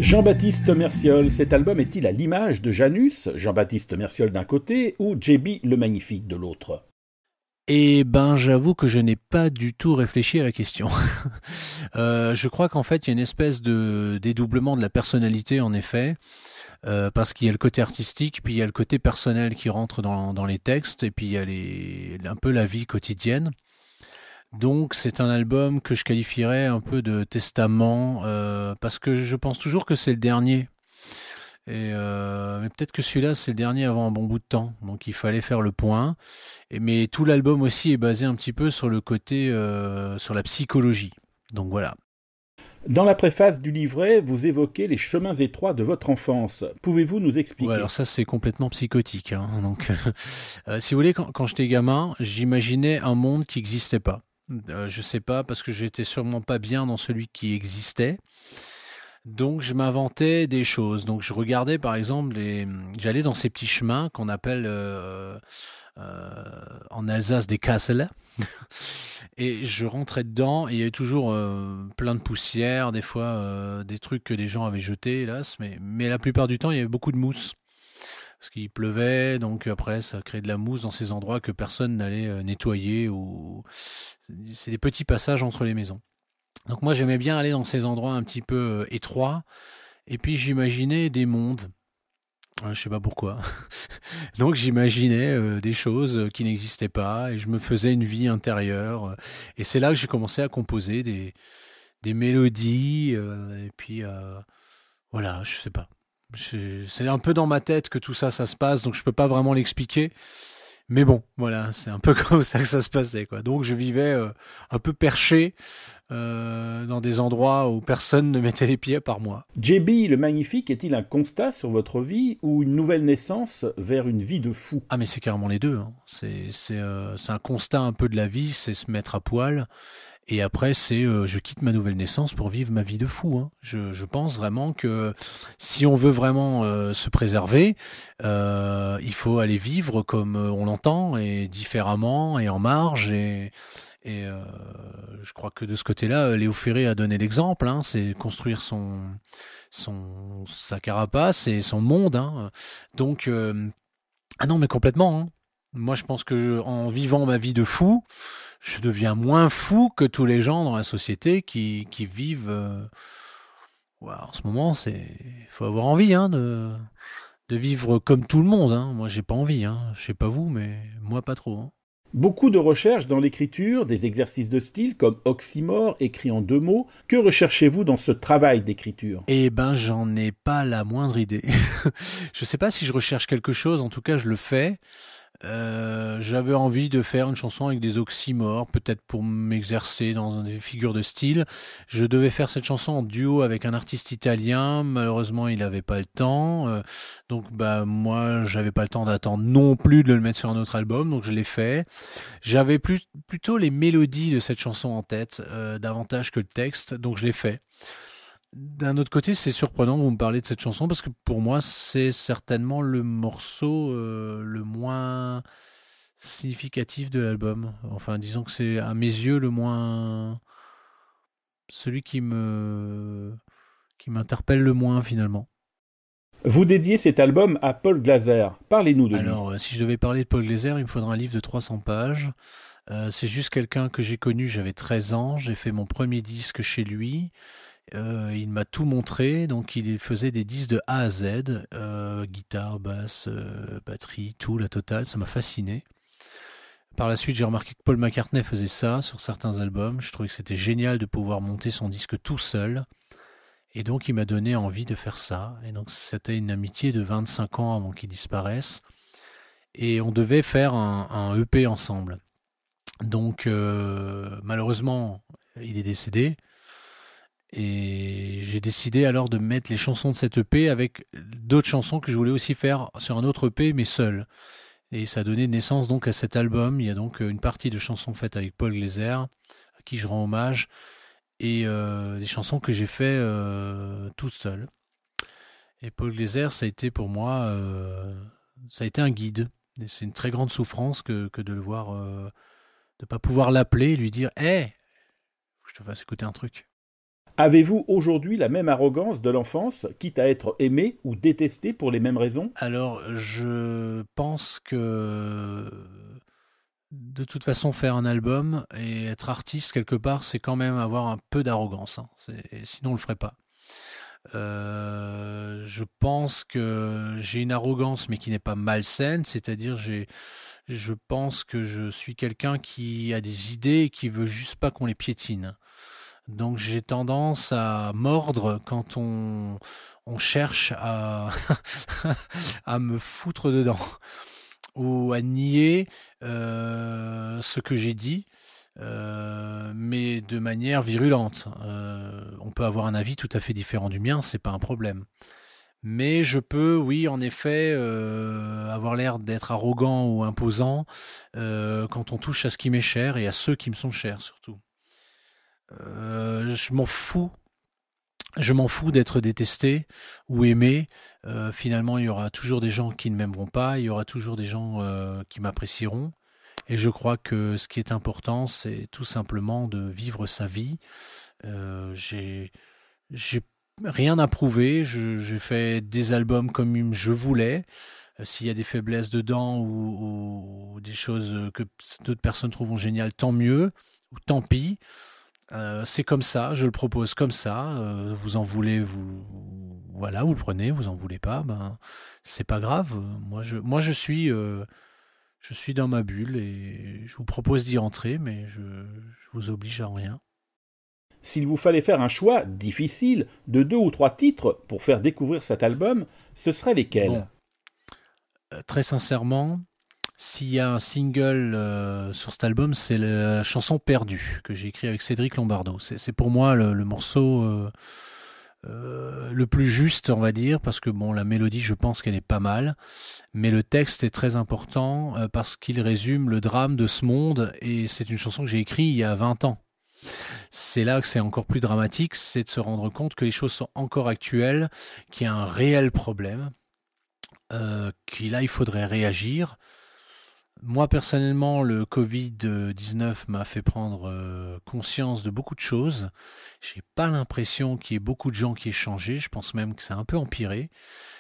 Jean-Baptiste Merciol, cet album est-il à l'image de Janus, Jean-Baptiste Merciol d'un côté, ou JB le Magnifique de l'autre? Eh ben, j'avoue que je n'ai pas du tout réfléchi à la question. Je crois qu'en fait, il y a une espèce de dédoublement de la personnalité, en effet, parce qu'il y a le côté artistique, puis il y a le côté personnel qui rentre dans les textes, et puis il y a un peu la vie quotidienne. Donc, c'est un album que je qualifierais un peu de testament, parce que je pense toujours que c'est le dernier. Mais peut-être que celui-là, c'est le dernier avant un bon bout de temps. Donc, il fallait faire le point. Mais tout l'album aussi est basé un petit peu sur le côté, sur la psychologie. Donc voilà. Dans la préface du livret, vous évoquez les chemins étroits de votre enfance. Pouvez-vous nous Ouais, alors expliquer? ça c'est complètement psychotique, hein. Donc, si vous voulez, quand j'étais gamin, j'imaginais un monde qui n'existait pas. Je sais pas parce que j'étais sûrement pas bien dans celui qui existait. Donc je m'inventais des choses. Donc je regardais par exemple j'allais dans ces petits chemins qu'on appelle en Alsace des Kassel. Et je rentrais dedans et il y avait toujours plein de poussière, des fois des trucs que des gens avaient jetés, hélas, mais la plupart du temps il y avait beaucoup de mousse. Parce qu'il pleuvait, donc après ça crée de la mousse dans ces endroits que personne n'allait nettoyer. Ou c'est des petits passages entre les maisons. Donc moi j'aimais bien aller dans ces endroits un petit peu étroits, et puis j'imaginais des mondes. Je sais pas pourquoi. Donc j'imaginais des choses qui n'existaient pas et je me faisais une vie intérieure. Et c'est là que j'ai commencé à composer des mélodies. Et puis voilà, je sais pas. C'est un peu dans ma tête que tout ça, ça se passe, donc je peux pas vraiment l'expliquer. Mais bon, voilà, c'est un peu comme ça que ça se passait, quoi. Donc je vivais un peu perché dans des endroits où personne ne mettait les pieds à part moi. JB le Magnifique est-il un constat sur votre vie ou une nouvelle naissance vers une vie de fou? Ah mais c'est carrément les deux, hein. C'est un constat un peu de la vie, c'est se mettre à poil. Et après, c'est je quitte ma nouvelle naissance pour vivre ma vie de fou, hein. Je pense vraiment que si on veut vraiment se préserver, il faut aller vivre comme on l'entend et différemment et en marge. Et je crois que de ce côté-là, Léo Ferré a donné l'exemple, hein. C'est construire sa carapace et son monde, hein. Donc, ah non, mais complètement, hein. Moi, je pense que en vivant ma vie de fou, je deviens moins fou que tous les gens dans la société qui vivent. Ouais, en ce moment, faut avoir envie, hein, de vivre comme tout le monde, hein. Moi, j'ai pas envie, hein. Je sais pas vous, mais moi, pas trop, hein. Beaucoup de recherches dans l'écriture, des exercices de style comme oxymore, écrit en deux mots. Que recherchez-vous dans ce travail d'écriture? Eh ben, j'en ai pas la moindre idée. Je sais pas si je recherche quelque chose. En tout cas, je le fais. J'avais envie de faire une chanson avec des oxymores, peut-être pour m'exercer dans des figures de style. Je devais faire cette chanson en duo avec un artiste italien. Malheureusement, il n'avait pas le temps. Donc, bah, moi, j'avais pas le temps d'attendre non plus de le mettre sur un autre album. Donc, je l'ai fait. J'avais plutôt les mélodies de cette chanson en tête, davantage que le texte. Donc, je l'ai fait. D'un autre côté, c'est surprenant que vous me parlez de cette chanson parce que pour moi, c'est certainement le morceau le moins significatif de l'album. Enfin, disons que c'est à mes yeux le moins celui qui m'interpelle le moins finalement. Vous dédiez cet album à Paul Glaser. Parlez-nous de lui. Alors, si je devais parler de Paul Glaser, il me faudra un livre de 300 pages. C'est juste quelqu'un que j'ai connu, j'avais 13 ans, j'ai fait mon premier disque chez lui. Il m'a tout montré, donc il faisait des disques de A à Z, guitare, basse, batterie, tout, la totale, ça m'a fasciné. Par la suite, j'ai remarqué que Paul McCartney faisait ça sur certains albums, je trouvais que c'était génial de pouvoir monter son disque tout seul, et donc il m'a donné envie de faire ça, et donc c'était une amitié de 25 ans avant qu'il disparaisse, et on devait faire un EP ensemble. Donc malheureusement, il est décédé, et j'ai décidé alors de mettre les chansons de cette EP avec d'autres chansons que je voulais aussi faire sur un autre EP, mais seul. Et ça a donné naissance donc à cet album. Il y a donc une partie de chansons faites avec Paul Glaser, à qui je rends hommage, et des chansons que j'ai fait tout seul. Et Paul Glaser, ça a été pour moi, ça a été un guide. Et c'est une très grande souffrance que de le voir, de pas pouvoir l'appeler et lui dire, hé, hey, je te fasse écouter un truc. Avez-vous aujourd'hui la même arrogance de l'enfance, quitte à être aimé ou détesté pour les mêmes raisons? Alors, je pense que de toute façon, faire un album et être artiste quelque part, c'est quand même avoir un peu d'arrogance, hein. Sinon, on le ferait pas. Je pense que j'ai une arrogance, mais qui n'est pas malsaine, c'est-à-dire je pense que je suis quelqu'un qui a des idées et qui veut juste pas qu'on les piétine. Donc j'ai tendance à mordre quand on cherche à, à me foutre dedans ou à nier ce que j'ai dit, mais de manière virulente. On peut avoir un avis tout à fait différent du mien, c'est pas un problème. Mais je peux, oui, en effet, avoir l'air d'être arrogant ou imposant quand on touche à ce qui m'est cher et à ceux qui me sont chers surtout. Je m'en fous. Je m'en fous d'être détesté ou aimé. Finalement, il y aura toujours des gens qui ne m'aimeront pas, il y aura toujours des gens qui m'apprécieront. Et je crois que ce qui est important, c'est tout simplement de vivre sa vie. J'ai rien à prouver. J'ai fait des albums comme je voulais. S'il y a des faiblesses dedans ou des choses que d'autres personnes trouveront géniales, tant mieux ou tant pis. C'est comme ça, je le propose comme ça. Vous en voulez, voilà, vous le prenez. Vous en voulez pas, ben c'est pas grave. Moi je suis dans ma bulle et je vous propose d'y entrer, mais je vous oblige à rien. S'il vous fallait faire un choix difficile de 2 ou 3 titres pour faire découvrir cet album, ce seraient lesquels? Bon, très sincèrement, s'il y a un single sur cet album, c'est la chanson Perdue que j'ai écrit avec Cédric Lombardo. C'est pour moi le morceau le plus juste, on va dire, parce que bon, la mélodie, je pense qu'elle est pas mal, mais le texte est très important parce qu'il résume le drame de ce monde et c'est une chanson que j'ai écrite il y a 20 ans. C'est là que c'est encore plus dramatique, c'est de se rendre compte que les choses sont encore actuelles, qu'il y a un réel problème, qu'il là il faudrait réagir. Moi, personnellement, le Covid-19 m'a fait prendre conscience de beaucoup de choses. J'ai pas l'impression qu'il y ait beaucoup de gens qui aient changé. Je pense même que ça a un peu empiré.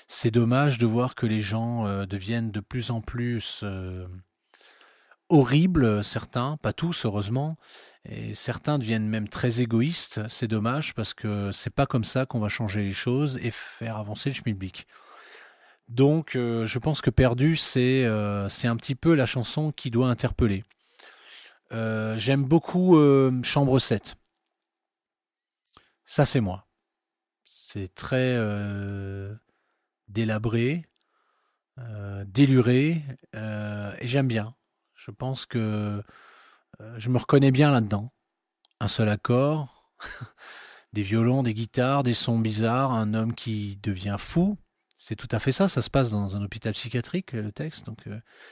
C'est dommage de voir que les gens deviennent de plus en plus horribles, certains, pas tous, heureusement. Et certains deviennent même très égoïstes. C'est dommage parce que c'est pas comme ça qu'on va changer les choses et faire avancer le schmilblick. Donc, je pense que Perdu, c'est un petit peu la chanson qui doit interpeller. J'aime beaucoup Chambre 7. Ça, c'est moi. C'est très délabré, déluré, et j'aime bien. Je pense que je me reconnais bien là-dedans. Un seul accord, des violons, des guitares, des sons bizarres, un homme qui devient fou. C'est tout à fait ça, ça se passe dans un hôpital psychiatrique, le texte, donc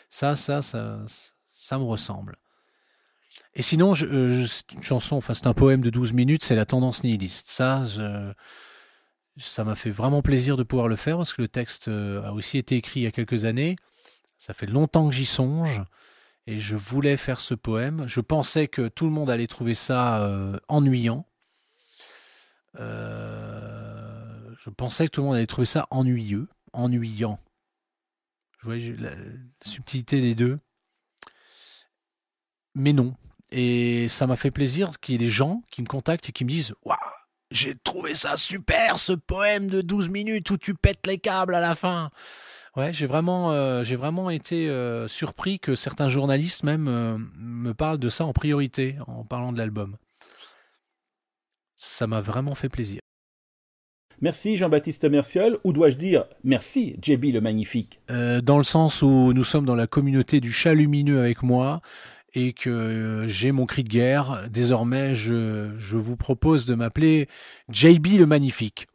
ça me ressemble. Et sinon, c'est une chanson, enfin c'est un poème de 12 minutes, c'est La tendance nihiliste. Ça m'a fait vraiment plaisir de pouvoir le faire, parce que le texte a aussi été écrit il y a quelques années, ça fait longtemps que j'y songe, et je voulais faire ce poème. Je pensais que tout le monde allait trouver ça ennuyant. Je pensais que tout le monde allait trouver ça ennuyeux, ennuyant. Je voyais la subtilité des deux. Mais non. Et ça m'a fait plaisir qu'il y ait des gens qui me contactent et qui me disent Waouh, j'ai trouvé ça super, ce poème de 12 minutes où tu pètes les câbles à la fin. Ouais, j'ai vraiment été surpris que certains journalistes même me parlent de ça en priorité en parlant de l'album. Ça m'a vraiment fait plaisir. Merci Jean-Baptiste Merciol, ou dois-je dire merci JB le Magnifique? Dans le sens où nous sommes dans la communauté du chat lumineux avec moi et que j'ai mon cri de guerre, désormais je vous propose de m'appeler JB le Magnifique.